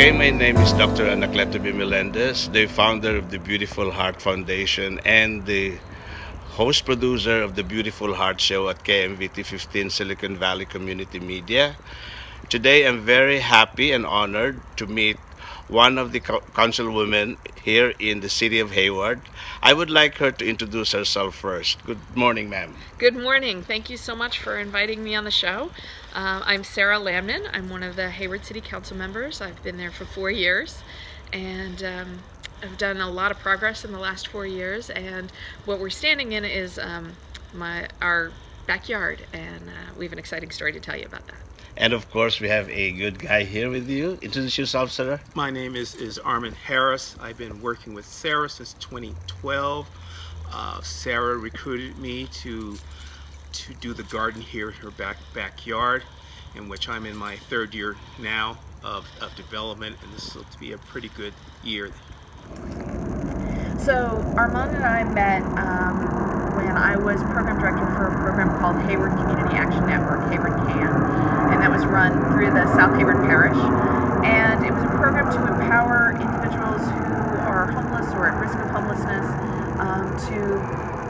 Okay, my name is Dr. Anacleto Belleza Millendez, the founder of the Beautiful Heart Foundation and the host producer of the Beautiful Heart Show at KMVT 15 Silicon Valley Community Media. Today, I'm very happy and honored to meet one of the councilwomen here in the City of Hayward. I would like her to introduce herself first. Good morning, ma'am. Good morning. Thank you so much for inviting me on the show. I'm Sara Lamnin. I'm one of the Hayward City Council members. I've been there for 4 years, and I've done a lot of progress in the last 4 years. And what we're standing in is our backyard, and we have an exciting story to tell you about that. And of course, we have a good guy here with you. Introduce yourself, sir. My name is Armand Harris. I've been working with Sarah since 2012. Sarah recruited me to do the garden here in her backyard, in which I'm in my third year now of development, and this looks to be a pretty good year. So Armand and I met when I was program director for a program called Hayward Community Action Network, Hayward CAN, and that was run through the South Hayward Parish. And it was a program to empower individuals who are homeless or at risk of homelessness to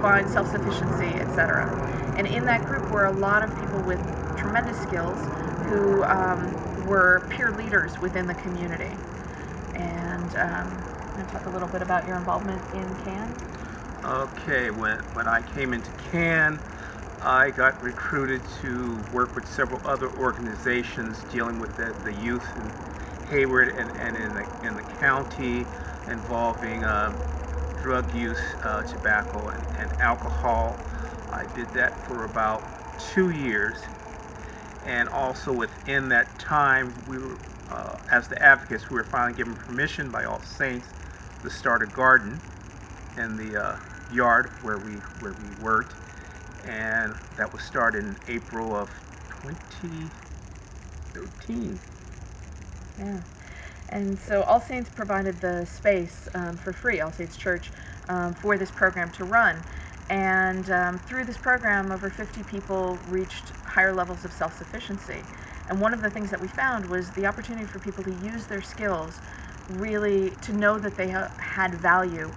find self-sufficiency, etc. And in that group were a lot of people with tremendous skills who were peer leaders within the community. And I'm going to talk a little bit about your involvement in CAN. Okay, when I came into CAN, I got recruited to work with several other organizations dealing with the youth in Hayward and in the county, involving drug use, tobacco, and alcohol. I did that for about 2 years, and also within that time, we were, as the advocates, we were finally given permission by All Saints to start a garden in the yard where we worked, and that was started in April of 2013. Yeah. And so All Saints provided the space for free, All Saints Church, for this program to run. And through this program, over 50 people reached higher levels of self-sufficiency. And one of the things that we found was the opportunity for people to use their skills, really to know that they had value,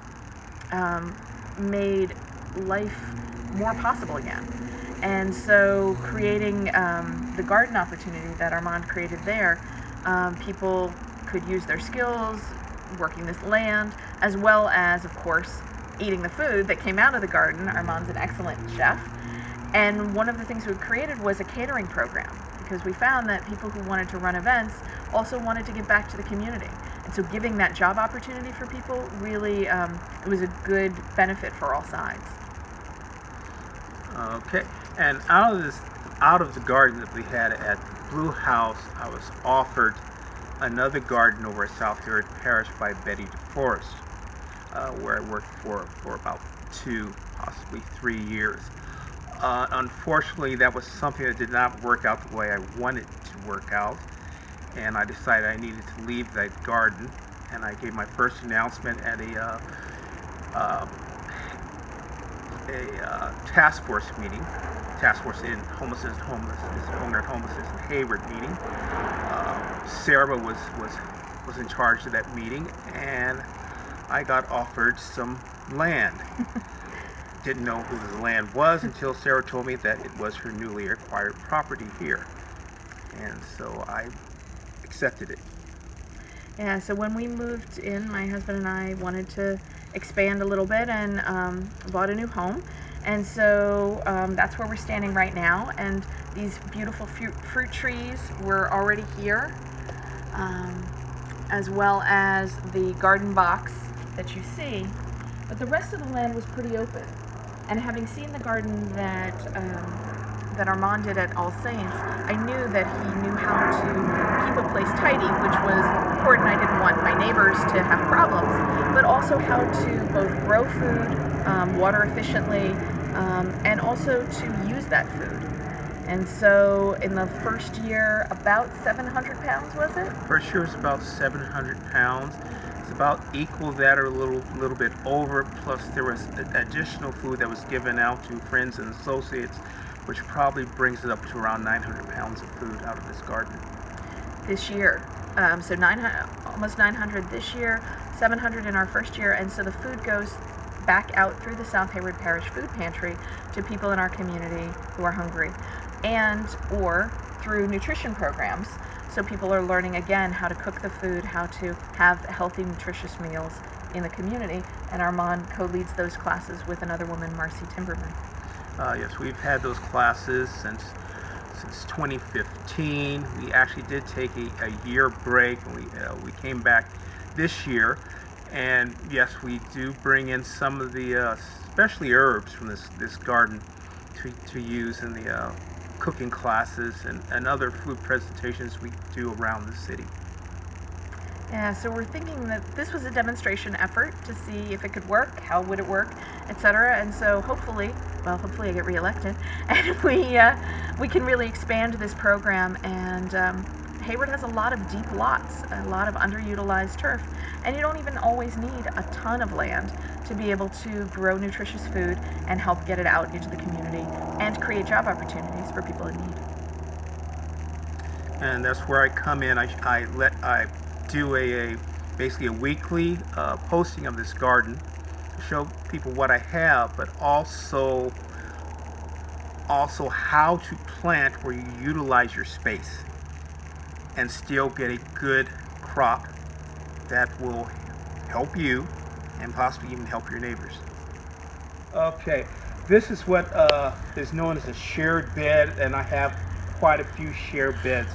made life more possible again. And so creating the garden opportunity that Armand created there, people could use their skills, working this land, as well as, of course, eating the food that came out of the garden. Armand's an excellent chef. And one of the things we created was a catering program, because we found that people who wanted to run events also wanted to give back to the community. And so giving that job opportunity for people really, it was a good benefit for all sides. Okay, and out of the garden that we had at the Blue House, I was offered another garden over at South Hayward Parish by Betty DeForest, where I worked for about 2, possibly 3 years. Unfortunately, that was something that did not work out the way I wanted to work out, and I decided I needed to leave that garden, and I gave my first announcement at a task force meeting, task force in homelessness in Hayward meeting. Sarah was in charge of that meeting, and I got offered some land. Didn't know who the land was until Sarah told me that it was her newly acquired property here, and so I accepted it. Yeah, so when we moved in, my husband and I wanted to expand a little bit and bought a new home. And so that's where we're standing right now. And these beautiful fruit trees were already here, as well as the garden box that you see. But the rest of the land was pretty open. And having seen the garden that Armand did at All Saints, I knew that he knew how to keep a place tidy, which was important. I didn't want my neighbors to have problems, but also how to both grow food, water efficiently, and also to use that food. And so in the first year, about 700 pounds, was it? First year was about 700 pounds. It's about equal that or a little bit over, plus there was additional food that was given out to friends and associates, which probably brings it up to around 900 pounds of food out of this garden. this year. So 900, almost 900 this year, 700 in our first year, and so the food goes back out through the South Hayward Parish Food Pantry to people in our community who are hungry, and or through nutrition programs. So people are learning again how to cook the food, how to have healthy, nutritious meals in the community, and Armand co-leads those classes with another woman, Marcy Timberman. Yes, we've had those classes since 2015. We actually did take a year break, and we came back this year. And yes, we do bring in some of the, especially herbs from this garden, to use in the cooking classes and other food presentations we do around the city. Yeah, so we're thinking that this was a demonstration effort to see if it could work, how would it work, etc. And so hopefully I get reelected, and we can really expand this program. And Hayward has a lot of deep lots, a lot of underutilized turf, and you don't even always need a ton of land to be able to grow nutritious food and help get it out into the community and create job opportunities for people in need. And that's where I come in. I do basically a weekly posting of this garden to show people what I have, but also how to plant where you utilize your space and still get a good crop that will help you and possibly even help your neighbors. Okay, this is what is known as a shared bed, and I have quite a few shared beds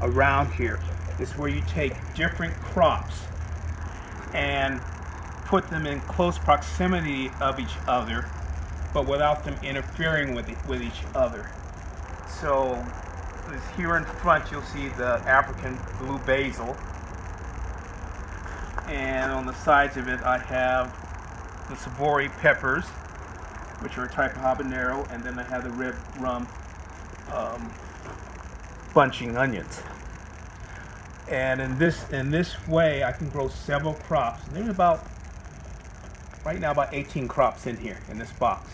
around here. It's where you take different crops and put them in close proximity of each other, but without them interfering with each other. So here in front you'll see the African blue basil, and on the sides of it I have the Savory peppers, which are a type of habanero, and then I have the red rum bunching onions. And in this way I can grow several crops. And there's right now about 18 crops in here in this box.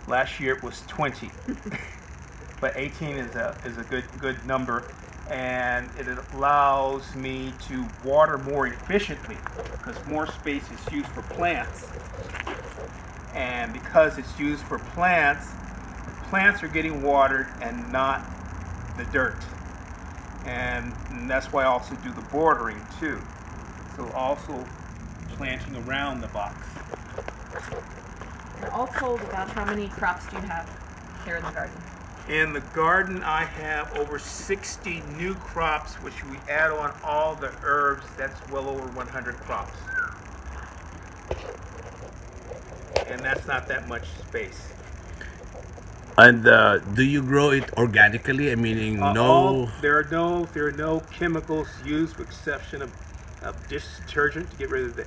Last year it was 20. But 18 is a good number, and it allows me to water more efficiently because more space is used for plants. And because it's used for plants, the plants are getting watered and not the dirt. And that's why I also do the bordering too. So also planting around the box. And all told, about how many crops do you have here in the garden? In the garden I have over 60 new crops, which we add on all the herbs, that's well over 100 crops. And that's not that much space. And do you grow it organically? Meaning There are no chemicals used with exception of dish detergent to get rid of the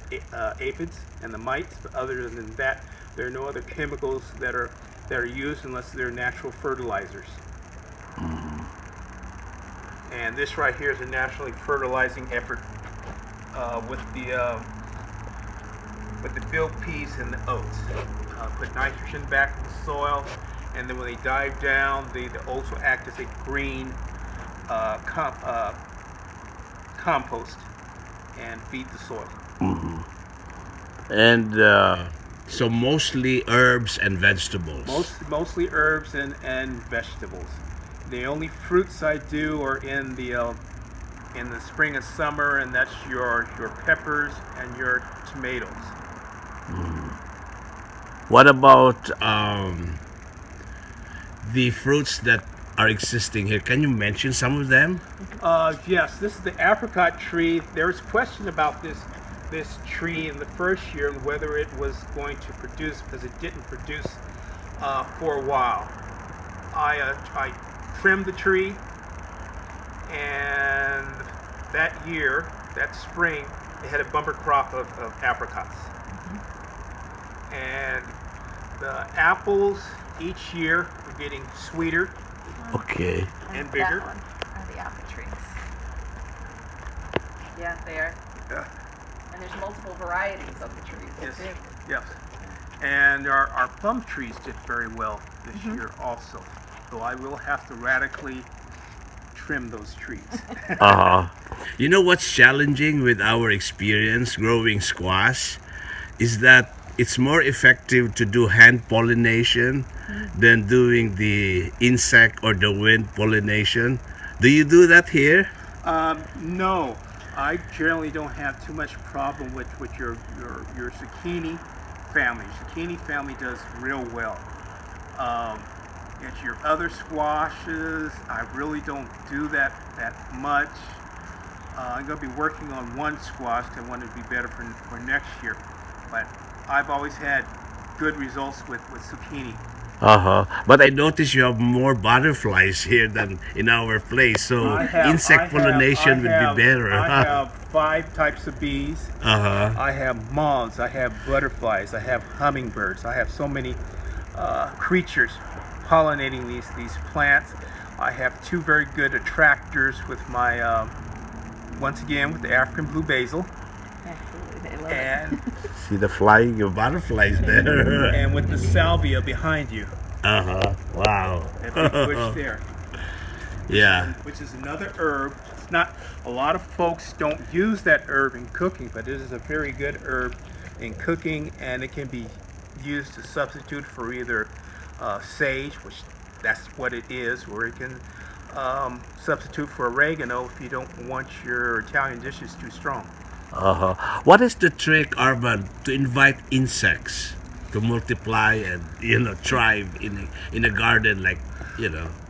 aphids and the mites. But other than that, there are no other chemicals that are used unless they're natural fertilizers. And this right here is a naturally fertilizing effort with the field peas and the oats. Put nitrogen back in the soil, and then when they dive down, the oats will act as a green compost and feed the soil. And so mostly herbs and vegetables. Mostly herbs and vegetables. The only fruits I do are in the spring and summer, and that's your peppers and your tomatoes. What about the fruits that are existing here? Can you mention some of them? Yes, this is the apricot tree. There's question about this tree in the first year and whether it was going to produce, because it didn't produce for a while. I trimmed the tree, and that spring, it had a bumper crop of apricots. And the apples each year are getting sweeter. Okay. And bigger. That one are the apple trees. Yeah, they are. Yeah. And there's multiple varieties of the trees. Yes. Too. Yes. And our plum trees did very well this year also. So I will have to radically trim those trees. Uh-huh. You know what's challenging with our experience growing squash is that it's more effective to do hand pollination than doing the insect or the wind pollination. Do you do that here? No, I generally don't have too much problem with your zucchini family. Zucchini family does real well. It's your other squashes, I really don't do that much. I'm going to be working on one squash that I want to be better for next year. But I've always had good results with zucchini. Uh-huh. But I notice you have more butterflies here than in our place, so insect pollination would be better. I have 5 types of bees. Uh-huh. I have moths, I have butterflies, I have hummingbirds. I have so many creatures pollinating these plants. I have 2 very good attractors with my, once again, with the African blue basil. Absolutely, they love And See the flying butterflies there. and with the salvia behind you, Uh-huh. Wow. that big bush there, Yeah. which is another herb. It's not, a lot of folks don't use that herb in cooking, but it is a very good herb in cooking, and it can be used to substitute for either sage, which that's what it is, or it can substitute for oregano if you don't want your Italian dishes too strong. Uh-huh. What is the trick, Armand, to invite insects to multiply and thrive in a garden like.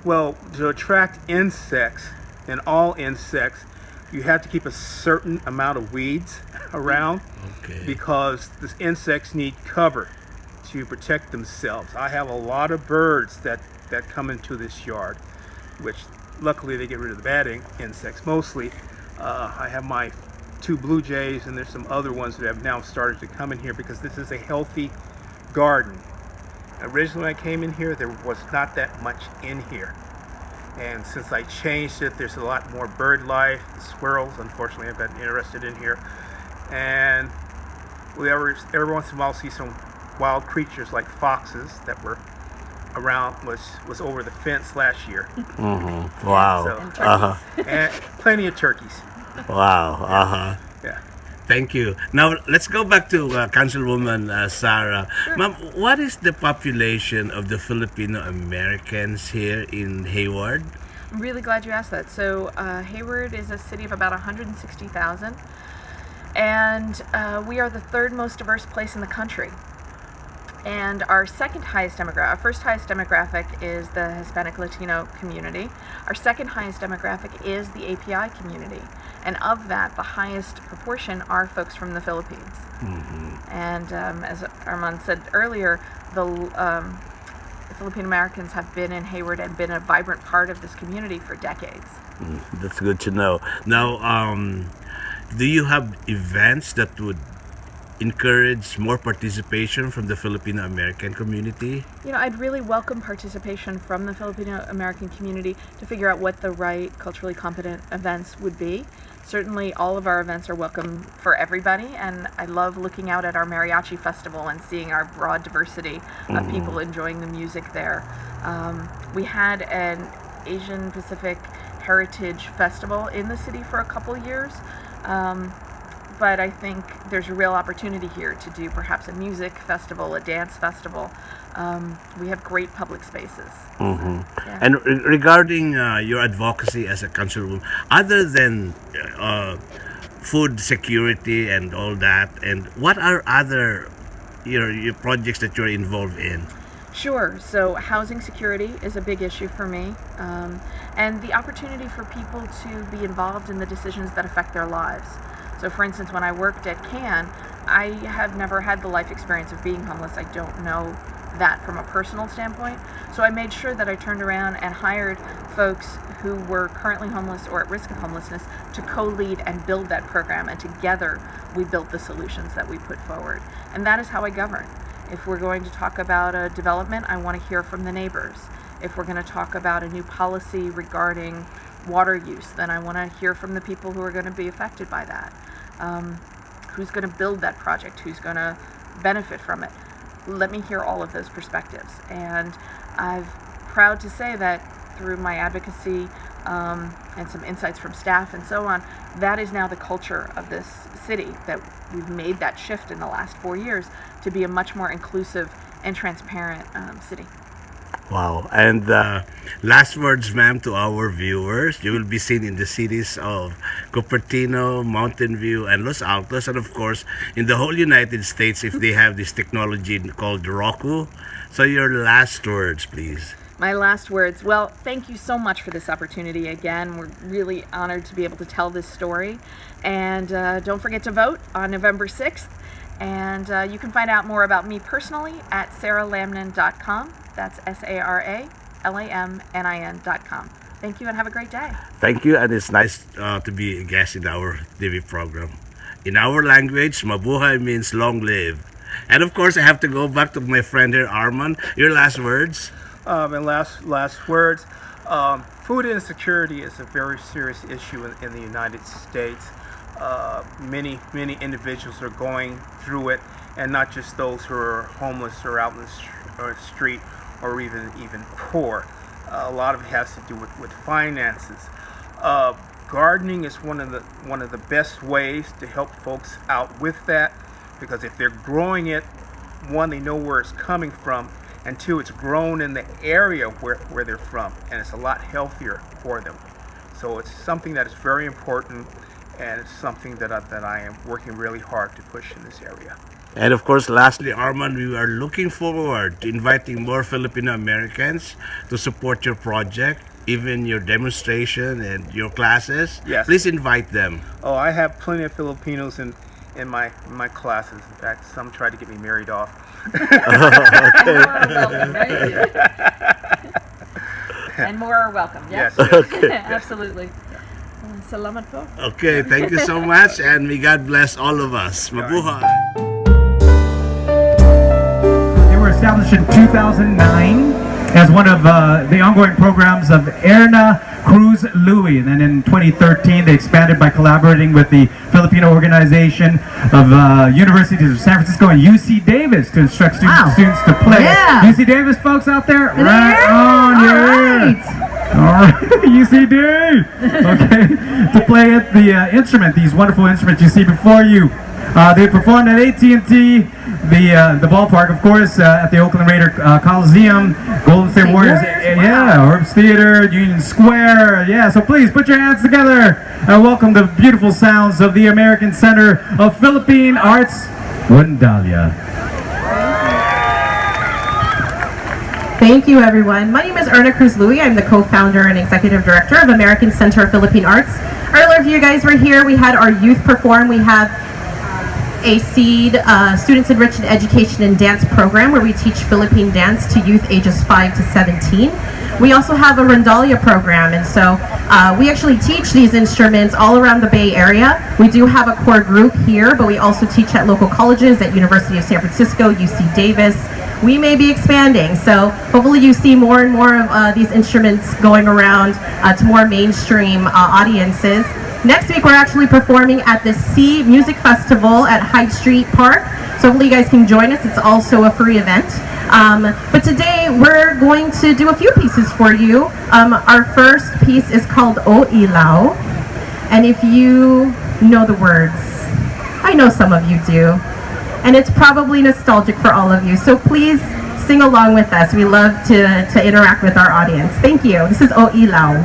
Well, to attract insects, and all insects, you have to keep a certain amount of weeds around Okay. because the insects need cover to protect themselves. I have a lot of birds that come into this yard, which luckily they get rid of the bad insects mostly. I have my 2 blue jays, and there's some other ones that have now started to come in here because this is a healthy garden. Originally when I came in here, there was not that much in here. And since I changed it, there's a lot more bird life. The squirrels, unfortunately, have gotten interested in here. And we every once in a while see some wild creatures like foxes that were around, was over the fence last year. Mm-hmm. Wow. So, Uh-huh. and plenty of turkeys. Wow. Uh-huh. Yeah. Thank you. Now let's go back to Councilwoman Sara. Ma'am, what is the population of the Filipino Americans here in Hayward? I'm really glad you asked that. So Hayward is a city of about 160,000, and we are the 3rd most diverse place in the country. And our second highest demographic, our first highest demographic is the Hispanic Latino community. Our second highest demographic is the API community. And of that, the highest proportion are folks from the Philippines. Mm-hmm. And as Armand said earlier, the Filipino Americans have been in Hayward and been a vibrant part of this community for decades. That's good to know. Now, do you have events that would encourage more participation from the Filipino American community? I'd really welcome participation from the Filipino American community to figure out what the right culturally competent events would be. Certainly all of our events are welcome for everybody, and I love looking out at our mariachi festival and seeing our broad diversity of people enjoying the music there. We had an Asian Pacific Heritage Festival in the city for a couple years. But I think there's a real opportunity here to do perhaps a music festival, a dance festival. We have great public spaces. Mm-hmm. Yeah. And regarding your advocacy as a councilwoman, other than food security and all that, and what are other your projects that you're involved in? Sure. So housing security is a big issue for me, and the opportunity for people to be involved in the decisions that affect their lives. So for instance, when I worked at CAN, I have never had the life experience of being homeless. I don't know that from a personal standpoint. So I made sure that I turned around and hired folks who were currently homeless or at risk of homelessness to co-lead and build that program. And together we built the solutions that we put forward. And that is how I govern. If we're going to talk about a development, I want to hear from the neighbors. If we're going to talk about a new policy regarding water use, then I want to hear from the people who are going to be affected by that. Who's going to build that project? Who's going to benefit from it? Let me hear all of those perspectives. And I'm proud to say that through my advocacy and some insights from staff and so on. That is now the culture of this city, that we've made that shift in the last 4 years to be a much more inclusive and transparent city. Wow. And last words, ma'am, to our viewers. You will be seen in the cities of Cupertino, Mountain View, and Los Altos, and of course, in the whole United States if they have this technology called Roku. So your last words, please. My last words. Well, thank you so much for this opportunity again. We're really honored to be able to tell this story. And don't forget to vote on November 6th. And you can find out more about me personally at saralamnin.com. That's SARALAMNIN.com. Thank you and have a great day. Thank you, and it's nice to be a guest in our TV program. In our language, mabuhay means long live. And of course, I have to go back to my friend here, Armand. Your last words? And last words, food insecurity is a very serious issue in the United States. Many individuals are going through it, and not just those who are homeless or out in the street or even poor. A lot of it has to do with finances. Gardening is one of the best ways to help folks out with that, because if they're growing it, one, they know where it's coming from, and two, it's grown in the area where they're from, and it's a lot healthier for them. So it's something that is very important, and it's something that I am working really hard to push in this area. And of course, lastly, Armand, we are looking forward to inviting more Filipino Americans to support your project, even your demonstration and your classes. Yes. Please invite them. Oh, I have plenty of Filipinos in my classes. In fact, some tried to get me married off. And more are welcome. Yes. Yes. Okay. Absolutely. Salamat po. Okay, thank you so much, and may God bless all of us. Mabuhay! They were established in 2009 as one of the ongoing programs of Erna Cruz Louie. And then in 2013, they expanded by collaborating with the Filipino Organization of Universities of San Francisco and UC Davis to instruct students to play. Yeah. UC Davis folks out there, There? right on, All yeah. right. All right, UCD. Okay, to play at the instrument, these wonderful instruments you see before you. They performed at AT&T, the ballpark, of course, at the Oakland Raider Coliseum, Golden State Warriors, yeah, Orbs Theater, Union Square, yeah. So please put your hands together and welcome the beautiful sounds of the American Center of Philippine Arts, Wendalia. Thank you, everyone. My name is Erna Cruz Louie. I'm the co-founder and executive director of American Center of Philippine Arts. Earlier, if you guys were here, we had our youth perform. We have a SEED, Students Enriched in Education and Dance program, where we teach Philippine dance to youth ages 5 to 17. We also have a Rondalia program, and so we actually teach these instruments all around the Bay Area. We do have a core group here, but we also teach at local colleges, at University of San Francisco, UC Davis. We may be expanding, so hopefully you see more and more of these instruments going around to more mainstream audiences. Next week we're actually performing at the Sea Music Festival at Hyde Street Park, so hopefully you guys can join us. It's also a free event. But today we're going to do a few pieces for you. Our first piece is called O Ilaw, and if you know the words, I know some of you do, and it's probably nostalgic for all of you, so please sing along with us. We love to interact with our audience. Thank you. This is O Ilaw.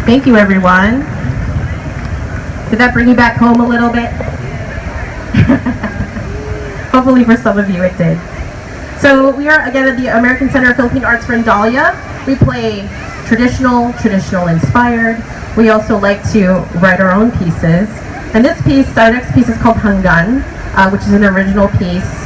Thank you, everyone. Did that bring you back home a little bit? Hopefully for some of you it did. So we are again at the American Center of Philippine Arts Rendalia. We play traditional inspired. We also like to write our own pieces. And this piece, our next piece is called Hanggan, which is an original piece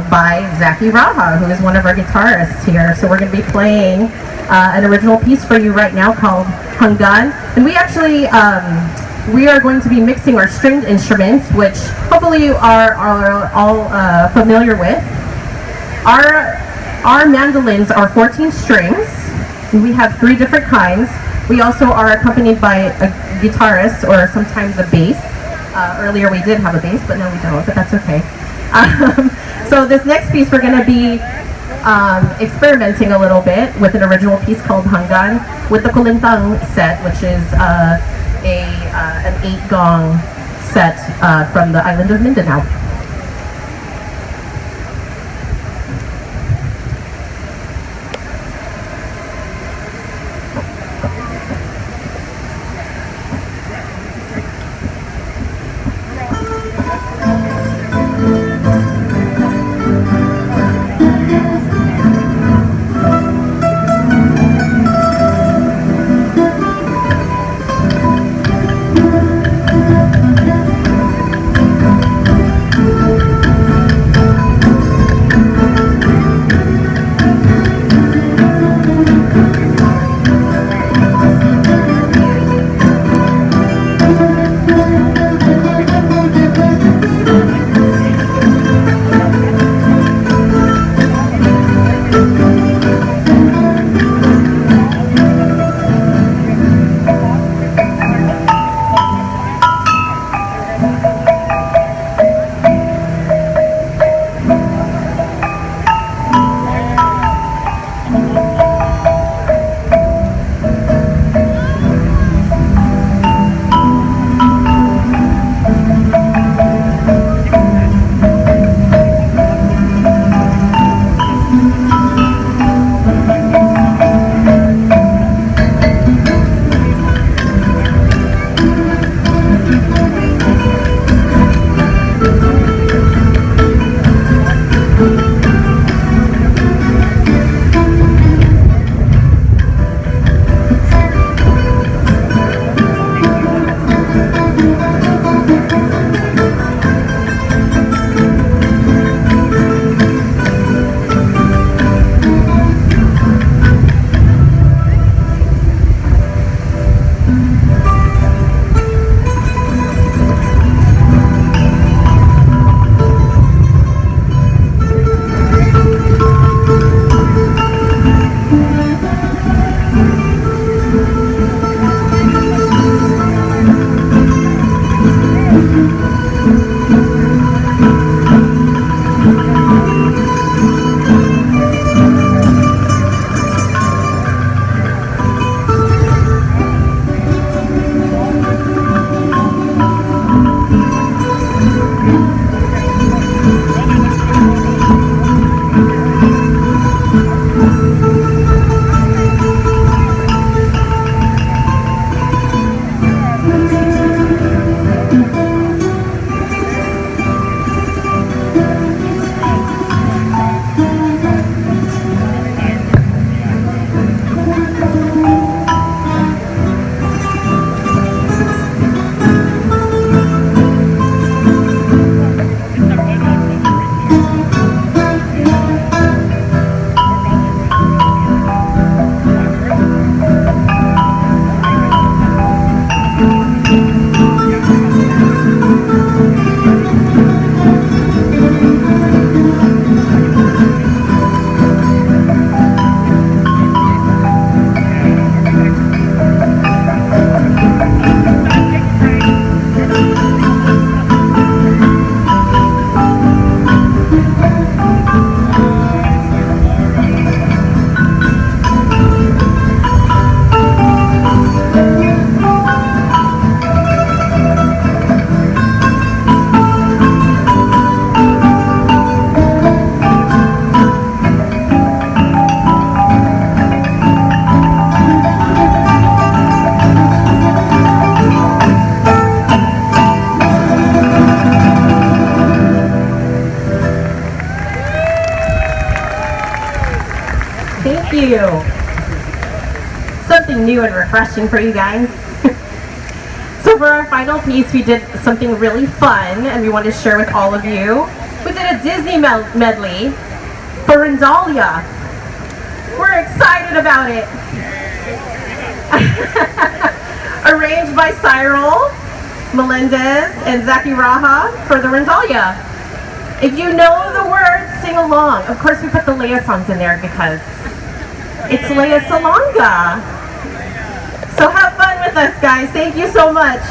by Zaki Raha, who is one of our guitarists here. So we're going to be playing an original piece for you right now called Hanggan. And we actually, we are going to be mixing our stringed instruments, which hopefully you are all familiar with. Our mandolins are 14 strings. We have 3 different kinds. We also are accompanied by a guitarist or sometimes a bass. Earlier we did have a bass, but no we don't, but that's okay. So this next piece we're going to be experimenting a little bit with an original piece called Hanggan with the Kulintang set, which is an 8-gong set from the island of Mindanao. Thank you. Something new and refreshing for you guys. So for our final piece, we did something really fun and we want to share with all of you. We did a Disney medley for Rendalia. We're excited about it. Arranged by Cyril Melendez and Zaki Raha for the Rendalia. If you know the words, sing along. Of course, we put the Leia songs in there because it's Leia Salonga. So have fun with us, guys. Thank you so much.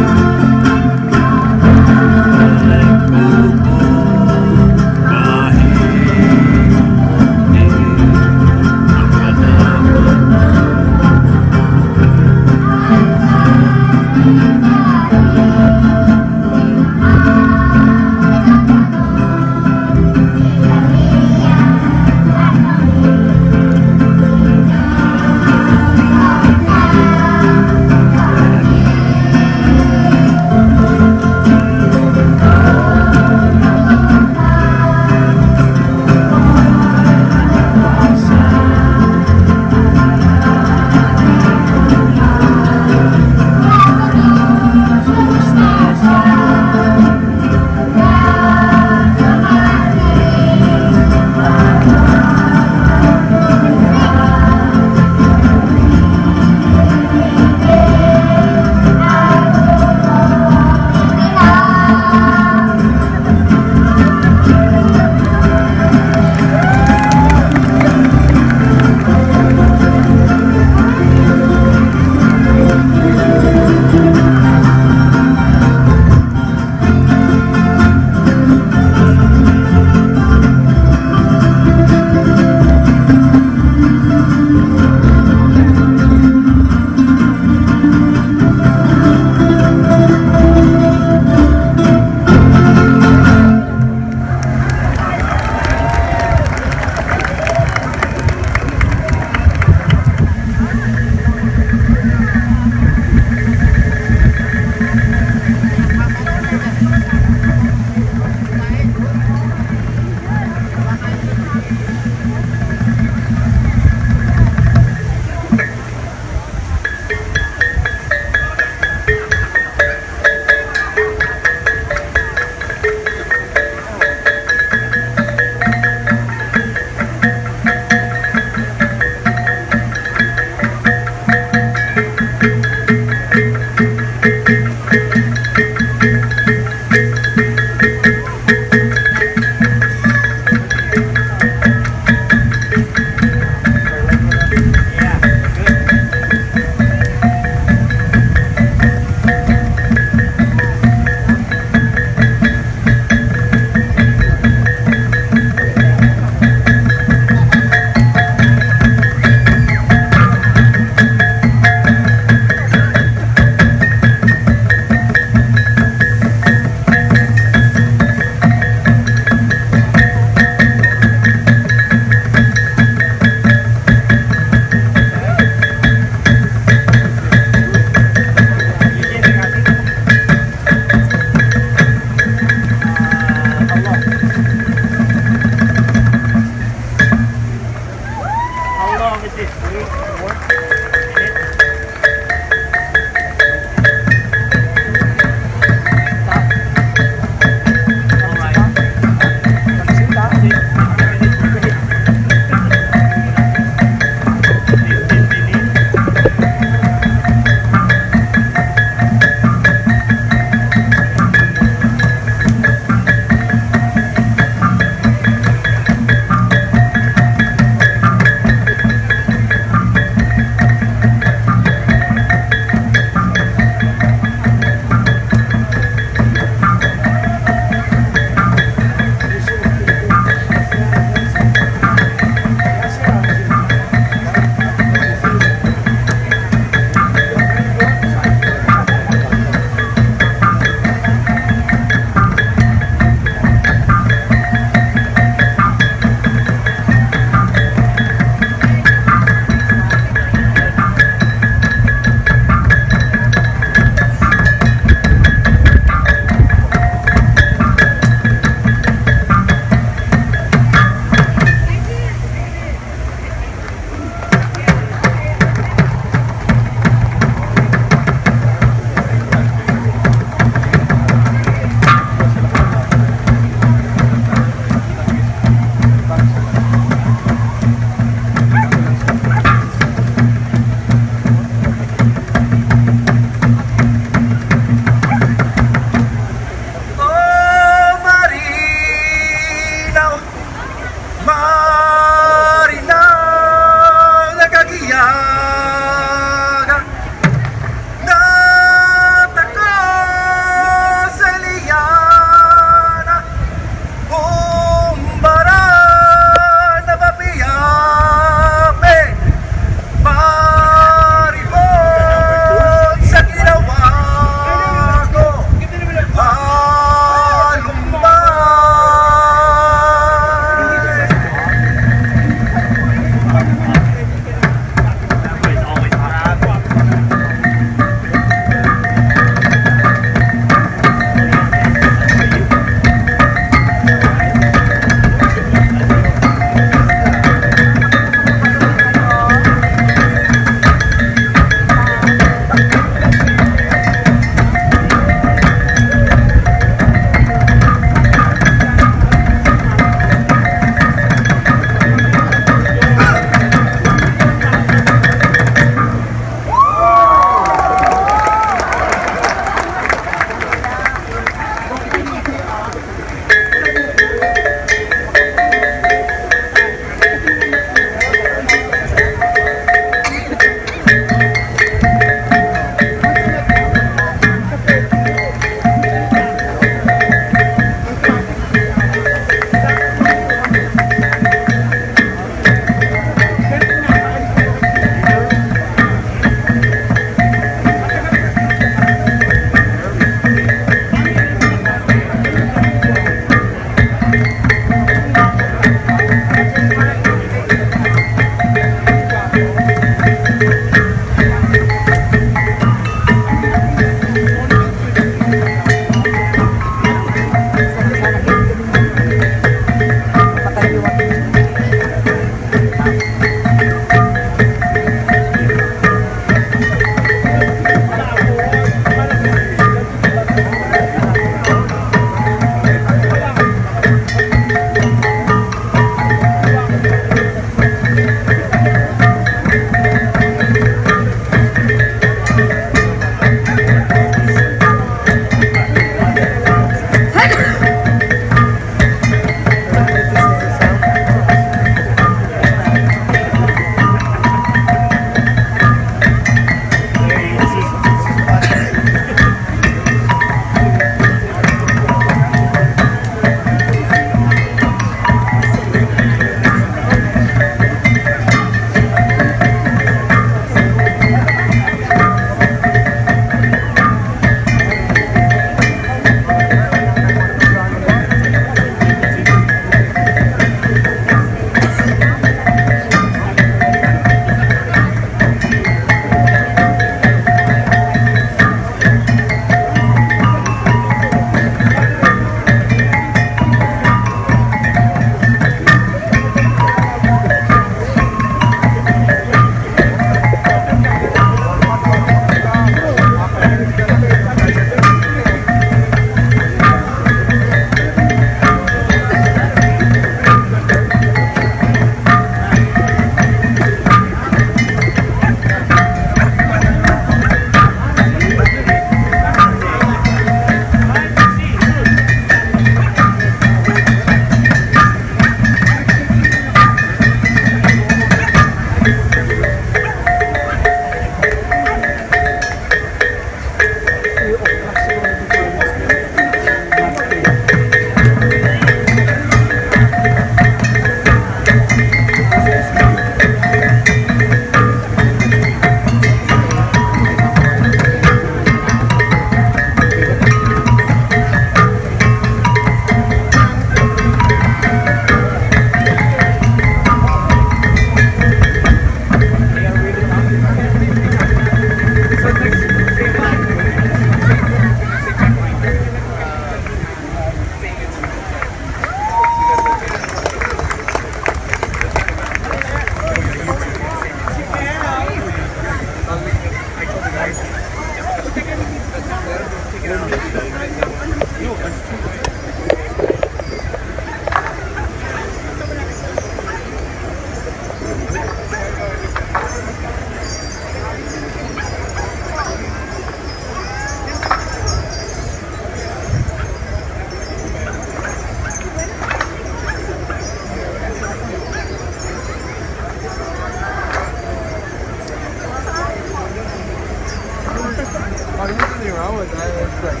anything wrong with that. It's like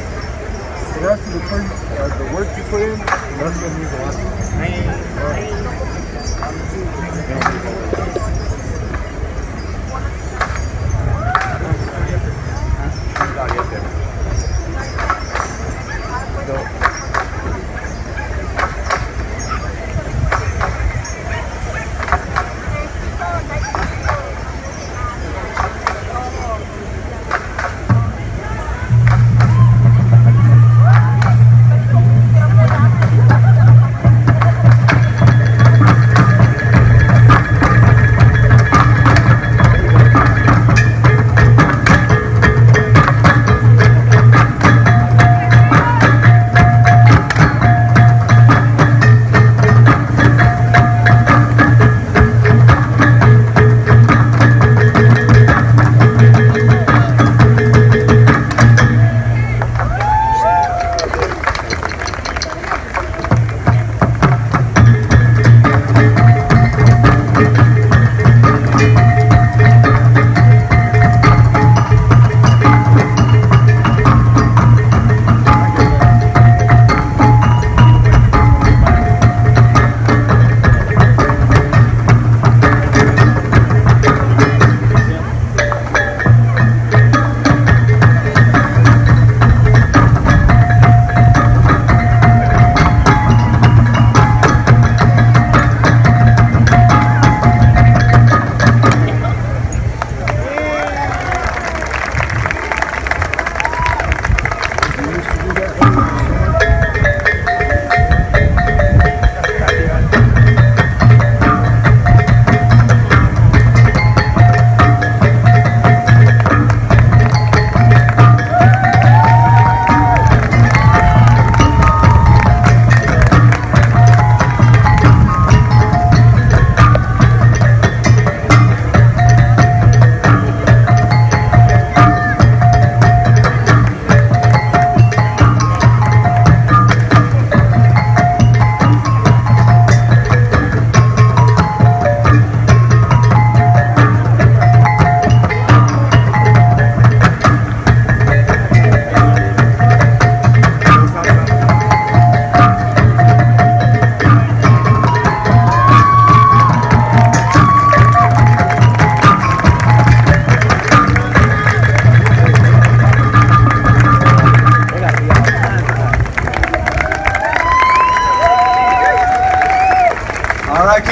the rest of the work you put in, the rest of it means a lot.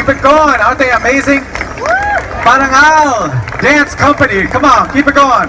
Keep it going. Aren't they amazing? Parangal Dance Company. Come on, keep it going.